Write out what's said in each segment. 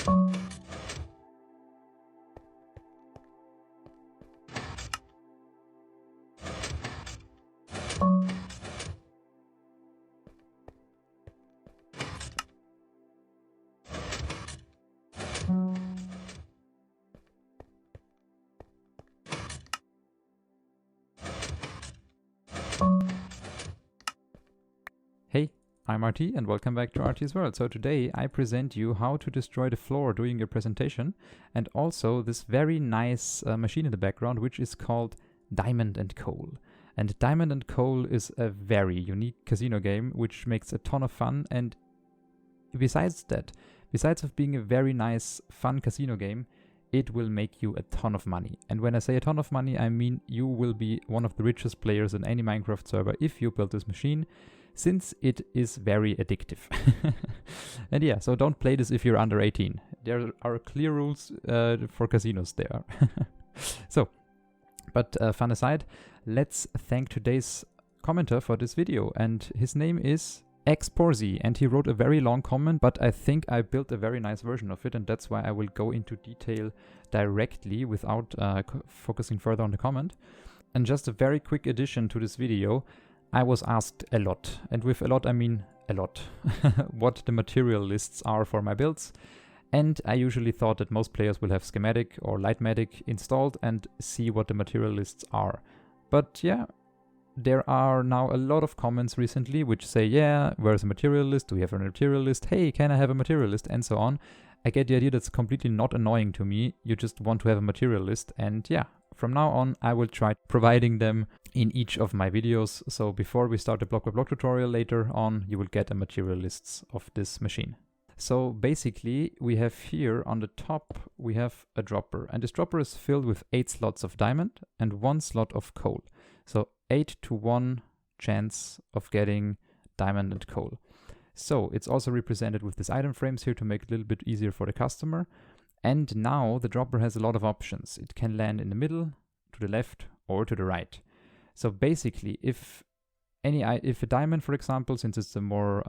Hey, I'm RT and welcome back to RTsWorld. So today I present you how to destroy the floor during your presentation, and also this very nice machine in the background, which is called Diamond and Coal. And Diamond and Coal is a very unique casino game which makes a ton of fun, and besides of being a very nice fun casino game, it will make you a ton of money. And when I say a ton of money, I mean you will be one of the richest players in any Minecraft server if you build this machine, since it is very addictive. And yeah, so don't play this if you're under 18. There are clear rules for casinos there. So, but fun aside, let's thank today's commenter for this video, and his name is Xporzi, and he wrote a very long comment, but I think I built a very nice version of it, and that's why I will go into detail directly without focusing further on the comment. And just a very quick addition to this video, I was asked a lot, and with a lot I mean a lot, what the material lists are for my builds. And I usually thought that most players will have schematic or lightmatic installed and see what the material lists are. But yeah, there are now a lot of comments recently which say, yeah, where's a material list? Do we have a material list? Hey, can I have a material list? And so on. I get the idea that's completely not annoying to me. You just want to have a material list, and yeah, from now on I will try providing them in each of my videos. So before we start the block by block tutorial later on, you will get a material lists of this machine. So basically we have here on the top, we have a dropper, and this dropper is filled with 8 slots of diamond and 1 slot of coal. So 8 to 1 chance of getting diamond and coal. So it's also represented with these item frames here to make it a little bit easier for the customer. And now the dropper has a lot of options. It can land in the middle, to the left, or to the right. So basically, if a diamond, for example, since it's a more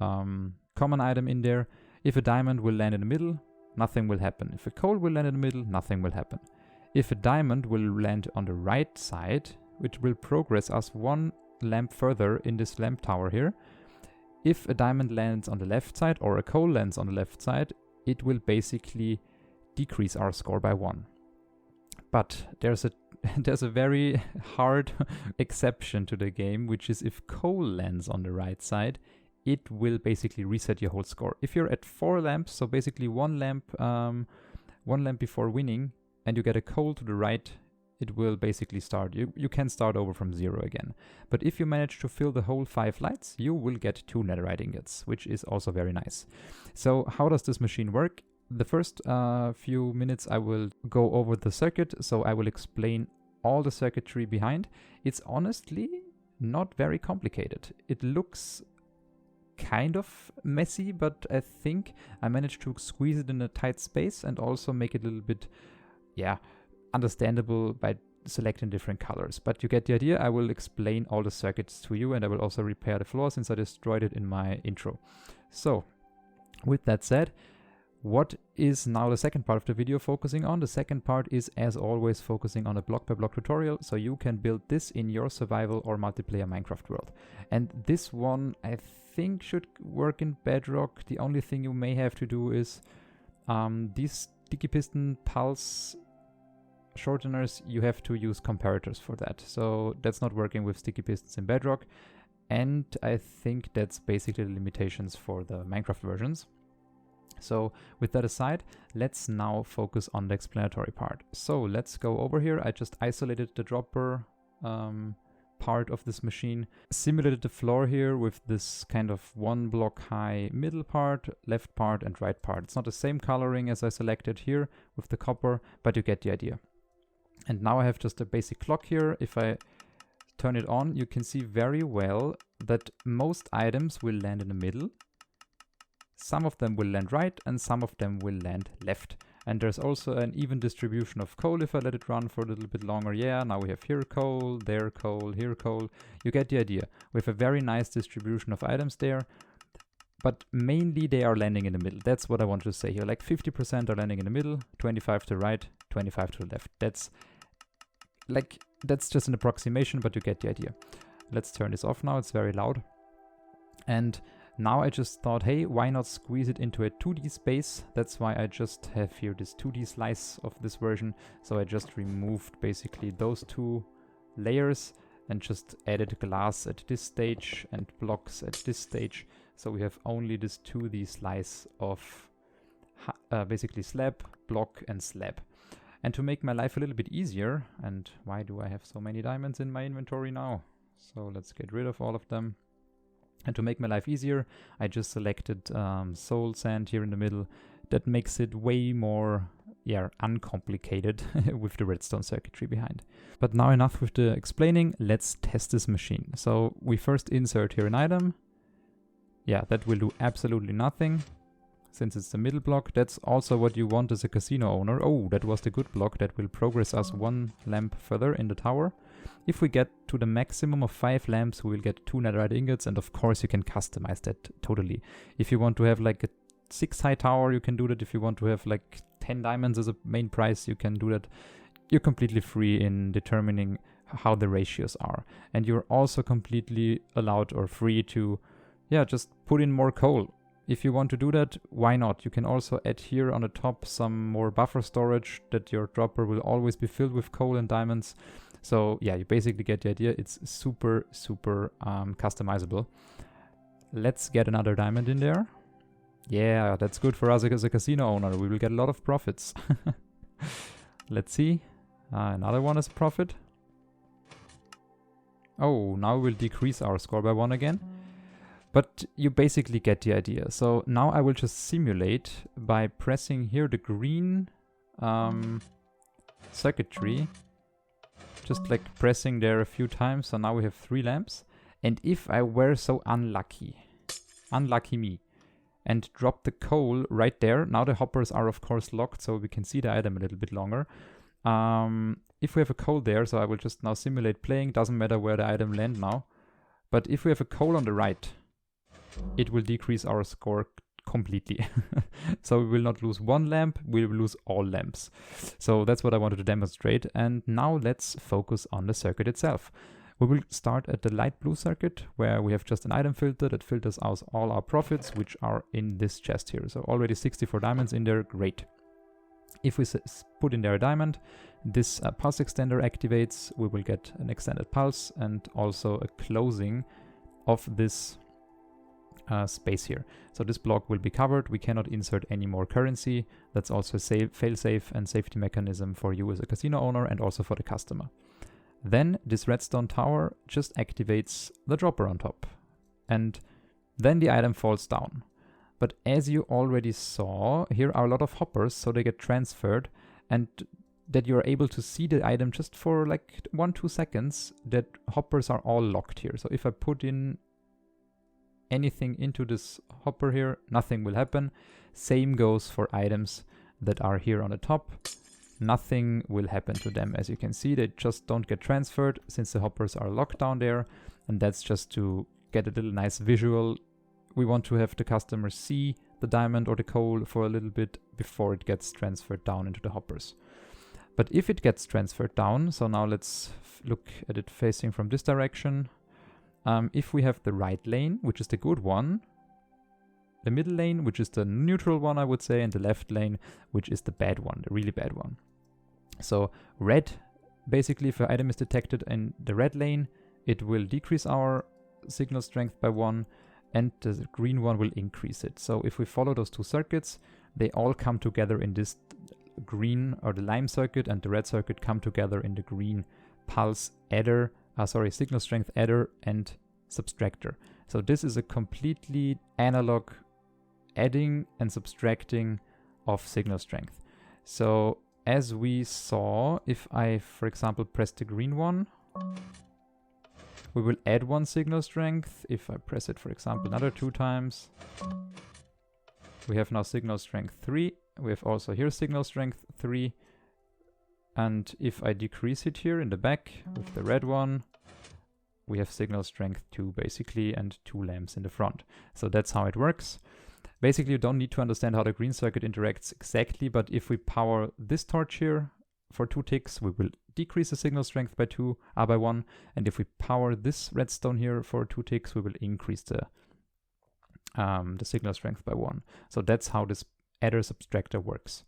common item in there, if a diamond will land in the middle, nothing will happen. If a coal will land in the middle, nothing will happen. If a diamond will land on the right side, which will progress us 1 lamp further in this lamp tower here. If a diamond lands on the left side or a coal lands on the left side, it will basically decrease our score by 1. But there's a very hard exception to the game, which is if coal lands on the right side, it will basically reset your whole score. If you're at 4 lamps, so basically 1 lamp before winning, and you get a coal to the right, it will basically start. You can start over from 0 again. But if you manage to fill the whole 5 lights, you will get 2 netherite ingots, which is also very nice. So how does this machine work? The first few minutes I will go over the circuit, so I will explain all the circuitry behind. It's honestly not very complicated. It looks kind of messy, but I think I managed to squeeze it in a tight space and also make it a little bit, yeah, understandable by selecting different colors. But you get the idea. I will explain all the circuits to you, and I will also repair the floor since I destroyed it in my intro. So with that said, what is now the second part of the video focusing on? The second part is, as always, focusing on a block by block tutorial, so you can build this in your survival or multiplayer Minecraft world. And this one I think should work in Bedrock. The only thing you may have to do is these sticky piston pulse shorteners, you have to use comparators for that. So that's not working with sticky pistons in Bedrock. And I think that's basically the limitations for the Minecraft versions. So with that aside, let's now focus on the explanatory part. So let's go over here. I just isolated the dropper part of this machine, simulated the floor here with this kind of 1 block high middle part, left part, and right part. It's not the same coloring as I selected here with the copper, but you get the idea. And now I have just a basic clock here. If I turn it on, you can see very well that most items will land in the middle. Some of them will land right, and some of them will land left. And there's also an even distribution of coal if I let it run for a little bit longer. Yeah, now we have here coal, there coal, here coal. You get the idea. We have a very nice distribution of items there. but mainly they are landing in the middle. That's what I want to say here. Like 50% are landing in the middle, 25 to the right, 25 to the left. That's just an approximation, but you get the idea. Let's turn this off now. It's very loud. And now I just thought, hey, why not squeeze it into a 2D space? That's why I just have here this 2D slice of this version. So I just removed basically those two layers and just added glass at this stage and blocks at this stage. So we have only this 2D slice of basically slab, block, and slab. And to make my life a little bit easier, and why do I have so many diamonds in my inventory now? So let's get rid of all of them. And to make my life easier, I just selected soul sand here in the middle. That makes it way more uncomplicated with the redstone circuitry behind. But now enough with the explaining, let's test this machine. So we first insert here an item. Yeah, that will do absolutely nothing, since it's the middle block. That's also what you want as a casino owner. Oh, that was the good block. That will progress us 1 lamp further in the tower. If we get to the maximum of 5 lamps, we will get 2 netherite ingots, and of course you can customize that totally. If you want to have like a 6 high tower, you can do that. If you want to have like 10 diamonds as a main price, you can do that. You're completely free in determining how the ratios are. And you're also completely allowed or free to just put in more coal. If you want to do that, why not? You can also add here on the top some more buffer storage that your dropper will always be filled with coal and diamonds. So yeah, you basically get the idea. It's super, super customizable. Let's get another diamond in there. Yeah, that's good for us as a casino owner. We will get a lot of profits. Let's see. Another one is a profit. Oh, now we'll decrease our score by 1 again. But you basically get the idea. So now I will just simulate by pressing here the green circuitry. Just like pressing there a few times. So now we have 3 lamps. And if I were so unlucky me, and drop the coal right there. Now the hoppers are of course locked, so we can see the item a little bit longer. If we have a coal there, so I will just now simulate playing. Doesn't matter where the item land now. But if we have a coal on the right, it will decrease our score completely. So we will not lose 1 lamp, we will lose all lamps. So that's what I wanted to demonstrate. And now let's focus on the circuit itself. We will start at the light blue circuit, where we have just an item filter that filters out all our profits, which are in this chest here. So already 64 diamonds in there, great. If we put in there a diamond, this pulse extender activates, we will get an extended pulse and also a closing of this space here. So this block will be covered. We cannot insert any more currency. That's also a fail-safe and safety mechanism for you as a casino owner and also for the customer. Then this redstone tower just activates the dropper on top. And then the item falls down. But as you already saw, here are a lot of hoppers, so they get transferred, and that you're able to see the item just for like 1-2 seconds, that hoppers are all locked here. So if I put in anything into this hopper here, nothing will happen. Same goes for items that are here on the top. Nothing will happen to them. As you can see, they just don't get transferred since the hoppers are locked down there. And that's just to get a little nice visual. We want to have the customer see the diamond or the coal for a little bit before it gets transferred down into the hoppers. But if it gets transferred down, so now let's look at it facing from this direction. If we have the right lane, which is the good one, the middle lane, which is the neutral one, I would say, and the left lane, which is the bad one, the really bad one. So red, basically if an item is detected in the red lane, it will decrease our signal strength by 1, and the green one will increase it. So if we follow those 2 circuits, they all come together in this green, or the lime circuit, and the red circuit come together in the green pulse adder, signal strength adder and subtractor. So this is a completely analog adding and subtracting of signal strength. So as we saw, if I, for example, press the green one, we will add 1 signal strength. If I press it, for example, another 2 times, we have now signal strength 3. We have also here signal strength 3. And if I decrease it here in the back with the red one, we have signal strength 2 basically, and 2 lamps in the front. So that's how it works. Basically, you don't need to understand how the green circuit interacts exactly, but if we power this torch here for 2 ticks, we will decrease the signal strength by 1, and if we power this redstone here for 2 ticks, we will increase the signal strength by 1. So that's how this adder subtractor works.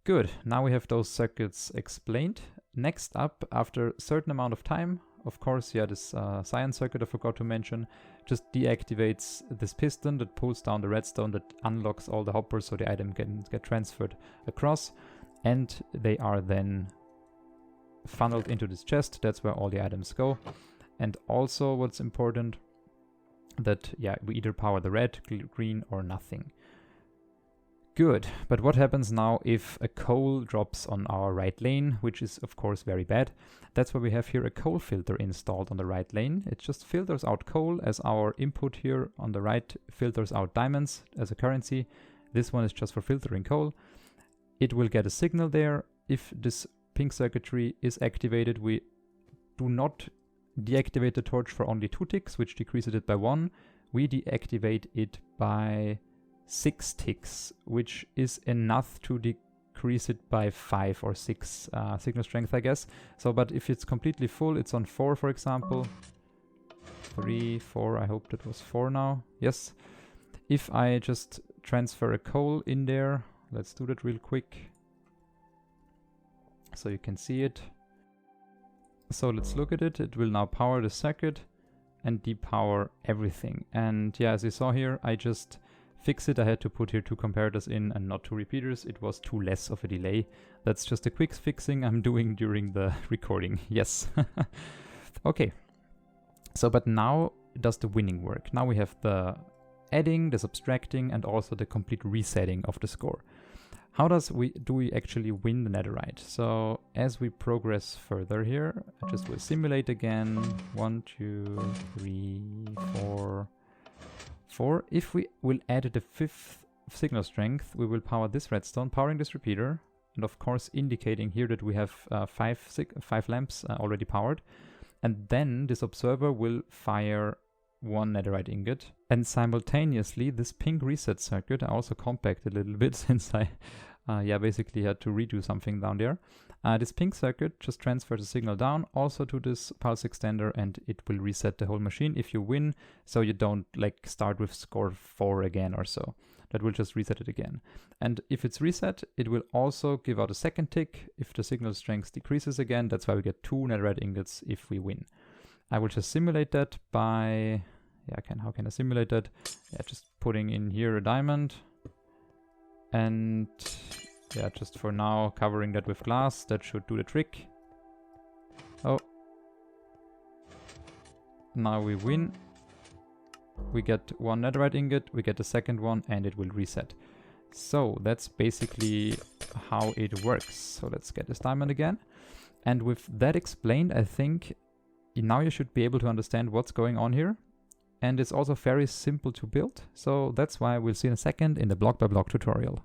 Good, now we have those circuits explained. Next up, after a certain amount of time, of course, yeah, this cyan circuit I forgot to mention, just deactivates this piston that pulls down the redstone that unlocks all the hoppers so the item can get transferred across, and they are then funneled into this chest. That's where all the items go. And also what's important, that yeah, we either power the red, green, or nothing. Good, but what happens now if a coal drops on our right lane, which is of course very bad? That's why we have here a coal filter installed on the right lane. It just filters out coal as our input here on the right filters out diamonds as a currency. This one is just for filtering coal. It will get a signal there. If this pink circuitry is activated, we do not deactivate the torch for only 2 ticks, which decreases it by 1. We deactivate it by 6 ticks, which is enough to decrease it by 5 or 6 signal strength, I guess. So, but if it's completely full, it's on 4, for example. 3, 4, I hope that was 4 now. Yes. If I just transfer a coal in there, let's do that real quick so you can see it. So let's look at it. It will now power the circuit and depower everything. And yeah, as you saw here, I just fix it. I had to put here 2 comparators in and not 2 repeaters. It was too less of a delay. That's just a quick fixing I'm doing during the recording. Yes. Okay. So, but now does the winning work. Now we have the adding, the subtracting, and also the complete resetting of the score. How do we actually win the netherite? So as we progress further here, I just will simulate again. 1, 2, 3, 4. If we will add the 5th signal strength, we will power this redstone, powering this repeater, and of course indicating here that we have 5 lamps already powered. And then this observer will fire 1 netherite ingot, and simultaneously this pink reset circuit, I also compacted a little bit since I basically had to redo something down there. This pink circuit just transfers the signal down also to this pulse extender, and it will reset the whole machine if you win, so you don't like start with score 4 again or so. That will just reset it again. And if it's reset, it will also give out a second tick if the signal strength decreases again. That's why we get 2 netherite ingots if we win. I will just simulate that by, how can I simulate that? Yeah, just putting in here a diamond, and yeah, just for now covering that with glass. That should do the trick. Oh, now we win. We get 1 netherite ingot, we get the second one, and it will reset. So that's basically how it works. So let's get this diamond again. And with that explained, I think now you should be able to understand what's going on here. And it's also very simple to build. So that's why we'll see in a second in the block by block tutorial.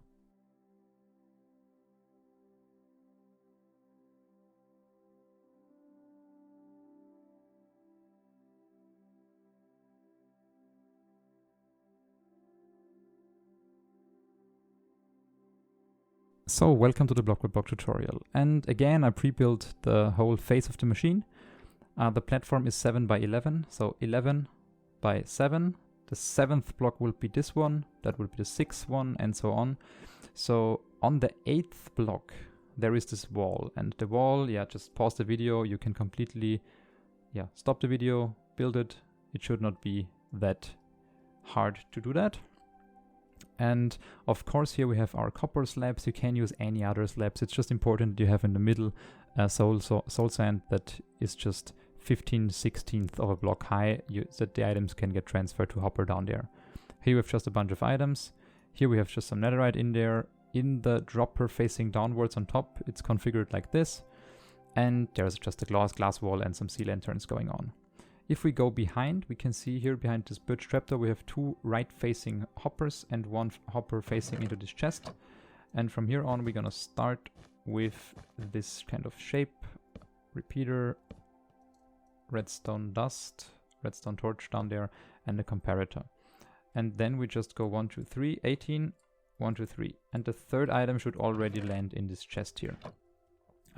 So welcome to the block by block tutorial. And again, I pre-built the whole face of the machine. The platform is 7 by 11, so 11 by 7. The 7th block will be this one, that will be the 6th one, and so on. So on the 8th block, there is this wall. And the wall, just pause the video. You can completely, stop the video, build it. It should not be that hard to do that. And of course here we have our copper slabs. You can use any other slabs. It's just important that you have in the middle soul sand that is just 15/16 of a block high, that the items can get transferred to hopper down there. Here we have just a bunch of items. Here we have just some netherite in there. In the dropper facing downwards on top, it's configured like this. And there's just a glass wall and some sea lanterns going on. If we go behind, we can see here behind this birch trapdoor we have 2 right-facing hoppers and 1 hopper facing into this chest. And from here on we're gonna start with this kind of shape. Repeater, redstone dust, redstone torch down there, and a comparator. And then we just go 1, 2, 3, 18, 1, 2, 3. And the third item should already land in this chest here.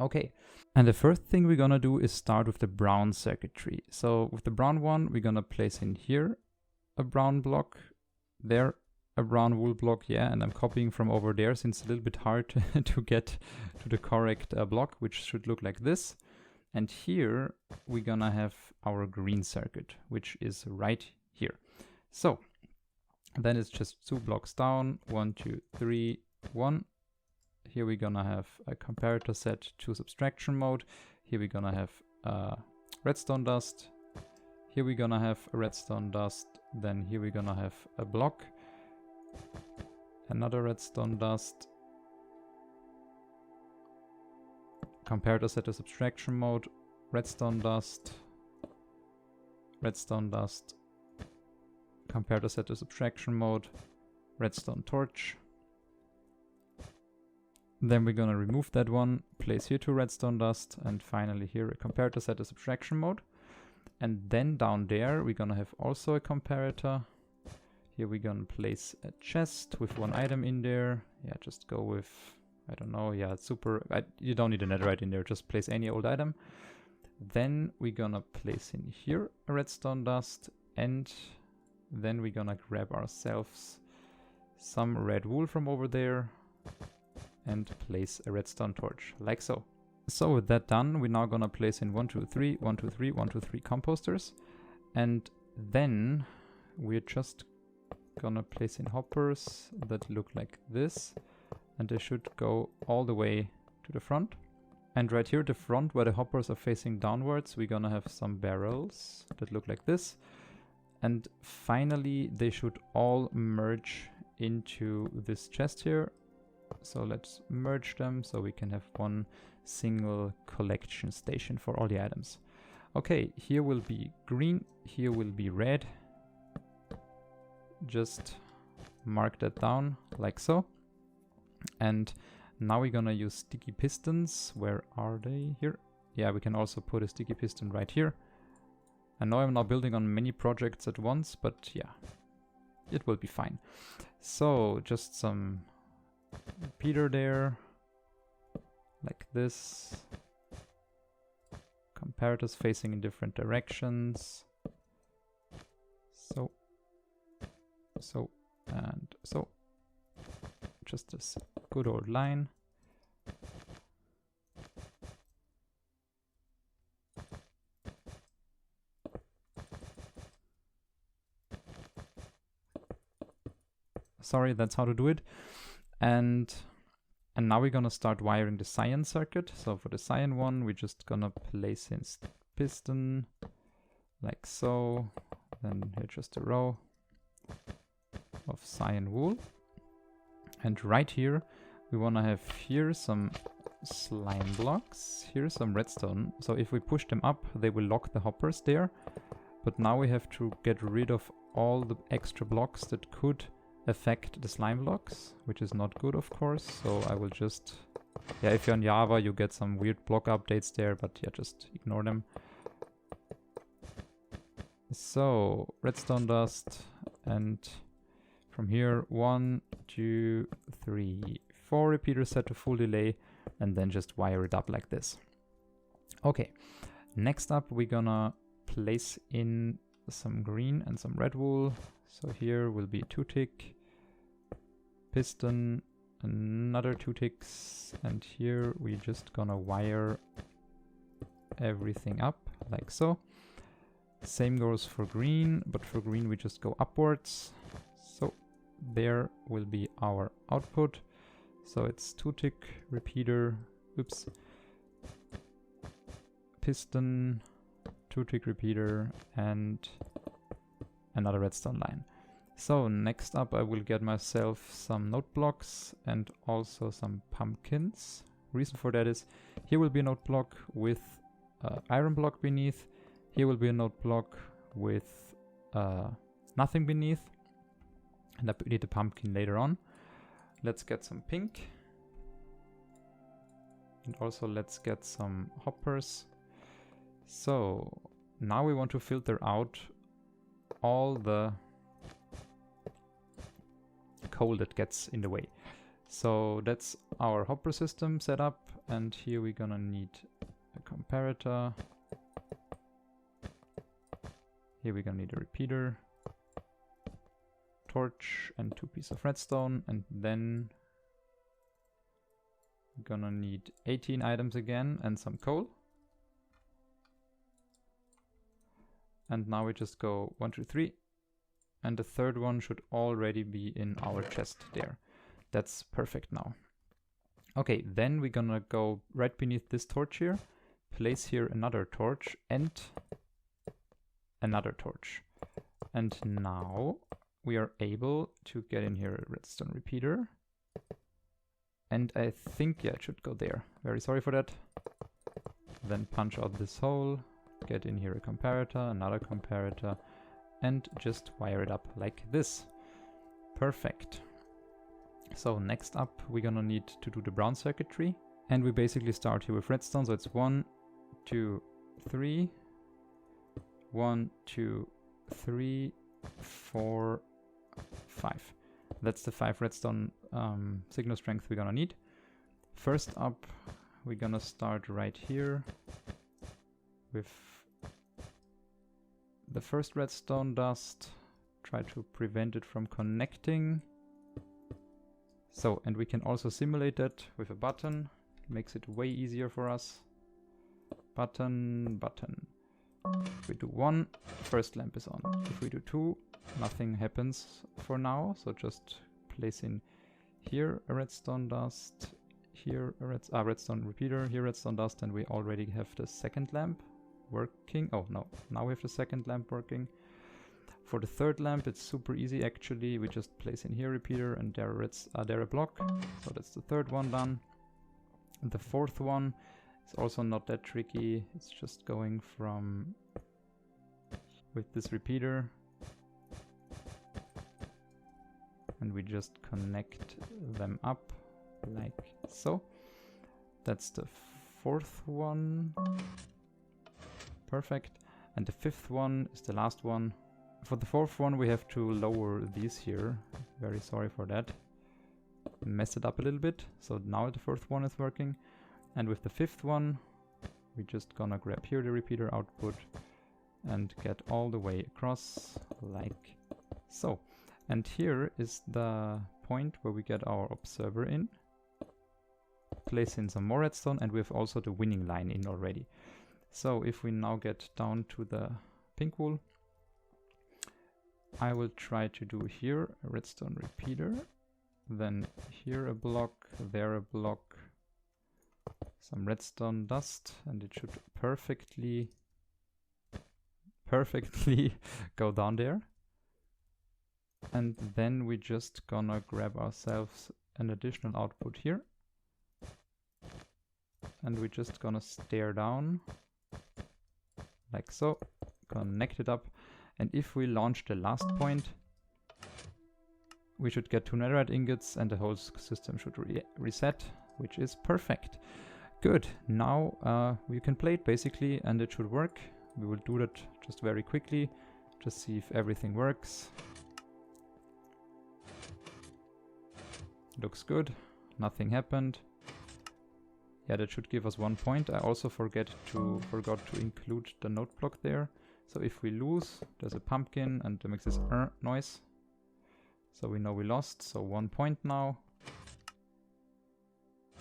Okay, and the first thing we're gonna do is start with the brown circuitry. So with the brown one, we're gonna place in here a brown block, there a brown wool block, yeah, and I'm copying from over there since it's a little bit hard to get to the correct block, which should look like this. And here we're gonna have our green circuit, which is right here. So then it's just 2 blocks down, 1, 2, 3, 1. Here we're gonna have a comparator set to subtraction mode. Here we're gonna have redstone dust. Here we're gonna have a redstone dust. Then here we're gonna have a block, another redstone dust, comparator set to subtraction mode, redstone dust, comparator set to subtraction mode, redstone torch. Then we're gonna remove that one, place here 2 redstone dust, and finally here a comparator set to subtraction mode. And then down there we're gonna have also a comparator. Here we're gonna place a chest with 1 item in there. Yeah, just go with, I don't know, yeah, you don't need a netherite in there, just place any old item. Then we're gonna place in here a redstone dust, and then we're gonna grab ourselves some red wool from over there and place a redstone torch, like so. So with that done, we're now gonna place in 1, 2, 3, 1, 2, 3, 1, 2, 3 composters. And then we're just gonna place in hoppers that look like this. And they should go all the way to the front. And right here at the front, where the hoppers are facing downwards, we're gonna have some barrels that look like this. And finally, they should all merge into this chest here. So let's merge them so we can have one single collection station for all the items. Okay, here will be green, here will be red. Just mark that down like so. And now we're gonna use sticky pistons. Where are they? Here. Yeah, we can also put a sticky piston right here. I know I'm now building on many projects at once, but yeah, it will be fine. So just some repeater there, like this. Comparators facing in different directions. So, and so. Just this good old line. Sorry, that's how to do it. And now we're gonna start wiring the cyan circuit. So for the cyan one, we're just gonna place in piston like so. Then here just a row of cyan wool. And right here, we wanna have here some slime blocks, here some redstone. So if we push them up, they will lock the hoppers there. But now we have to get rid of all the extra blocks that could affect the slime blocks, which is not good, of course. So I will just, yeah, if you're on Java, you get some weird block updates there, but yeah, just ignore them. So redstone dust, and from here 1, 2, 3, 4 repeaters set to full delay, and then just wire it up like this. Okay, next up we're gonna place in some green and some red wool. So here will be a 2-tick, piston, another 2 ticks, and here we're just gonna wire everything up like so. Same goes for green, but for green we just go upwards. So there will be our output. So it's 2-tick repeater, oops, piston, 2-tick repeater, and another redstone line. So next up I will get myself some note blocks and also some pumpkins. Reason for that is here will be a note block with iron block beneath. Here will be a note block with nothing beneath. And I need a pumpkin later on. Let's get some pink. And also let's get some hoppers. So now we want to filter out all the coal that gets in the way. So that's our hopper system set up, and here we're gonna need a comparator. Here we're gonna need a repeater, torch, and 2 pieces of redstone, and then we're gonna need 18 items again and some coal. And now we just go 1, 2, 3, and the third one should already be in our chest there. That's perfect now. Okay, then we're gonna go right beneath this torch here, place here another torch and another torch. And now we are able to get in here a redstone repeater. And I think, yeah, it should go there. Very sorry for that. Then punch out this hole, get in here a comparator, another comparator, and just wire it up like this. Perfect. So next up, we're gonna need to do the brown circuitry. And we basically start here with redstone. So it's 1, 2, 3. 1, 2, 3, 4, 5. That's the 5 redstone signal strength we're gonna need. First up, we're gonna start right here with the first redstone dust. Try to prevent it from connecting. So, and we can also simulate that with a button. Makes it way easier for us. Button, button. If we do 1, first lamp is on. If we do 2, nothing happens for now. So just place in here a redstone dust, here a redstone repeater, here redstone dust, and we already have the second lamp working. Oh no, now we have the second lamp working. For the third lamp, it's super easy actually. We just place in here repeater and there a block. So that's the third one done. And the fourth one is also not that tricky. It's just going from with this repeater. And we just connect them up like so. That's the fourth one. Perfect. And the fifth one is the last one. For the fourth one, we have to lower these here. Very sorry for that. Mess it up a little bit. So now the fourth one is working. And with the fifth one, we're just gonna grab here the repeater output and get all the way across like so. And here is the point where we get our observer in. Place in some more redstone, and we have also the winning line in already. So if we now get down to the pink wool, I will try to do here a redstone repeater, then here a block, there a block, some redstone dust, and it should perfectly go down there. And then we just gonna grab ourselves an additional output here. And we're just gonna stare down like so, connect it up. And if we launch the last point, we should get 2 netherite ingots and the whole system should reset, which is perfect. Good, now we can play it basically and it should work. We will do that just very quickly, just see if everything works. Looks good, nothing happened. Yeah, that should give us 1 point. I also forgot to include the note block there. So if we lose, there's a pumpkin and it makes this noise. So we know we lost, so 1 point now.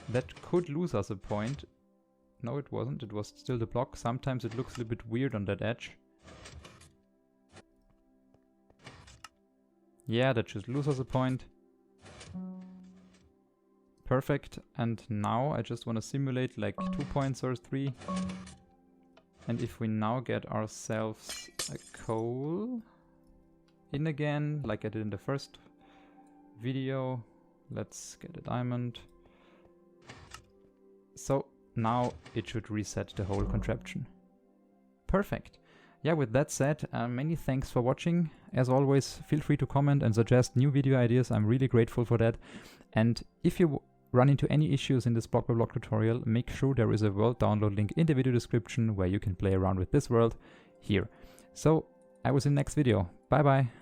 That could lose us a point. No, it wasn't, it was still the block. Sometimes it looks a little bit weird on that edge. Yeah, that should lose us a point. Perfect, and now I just want to simulate like 2 points or 3. And if we now get ourselves a coal in again, like I did in the first video, let's get a diamond. So now it should reset the whole contraption. Perfect. Yeah, with that said, many thanks for watching. As always, feel free to comment and suggest new video ideas. I'm really grateful for that. And if you run into any issues in this block by block tutorial, make sure there is a world download link in the video description where you can play around with this world here. So I will see you in the next video. Bye bye.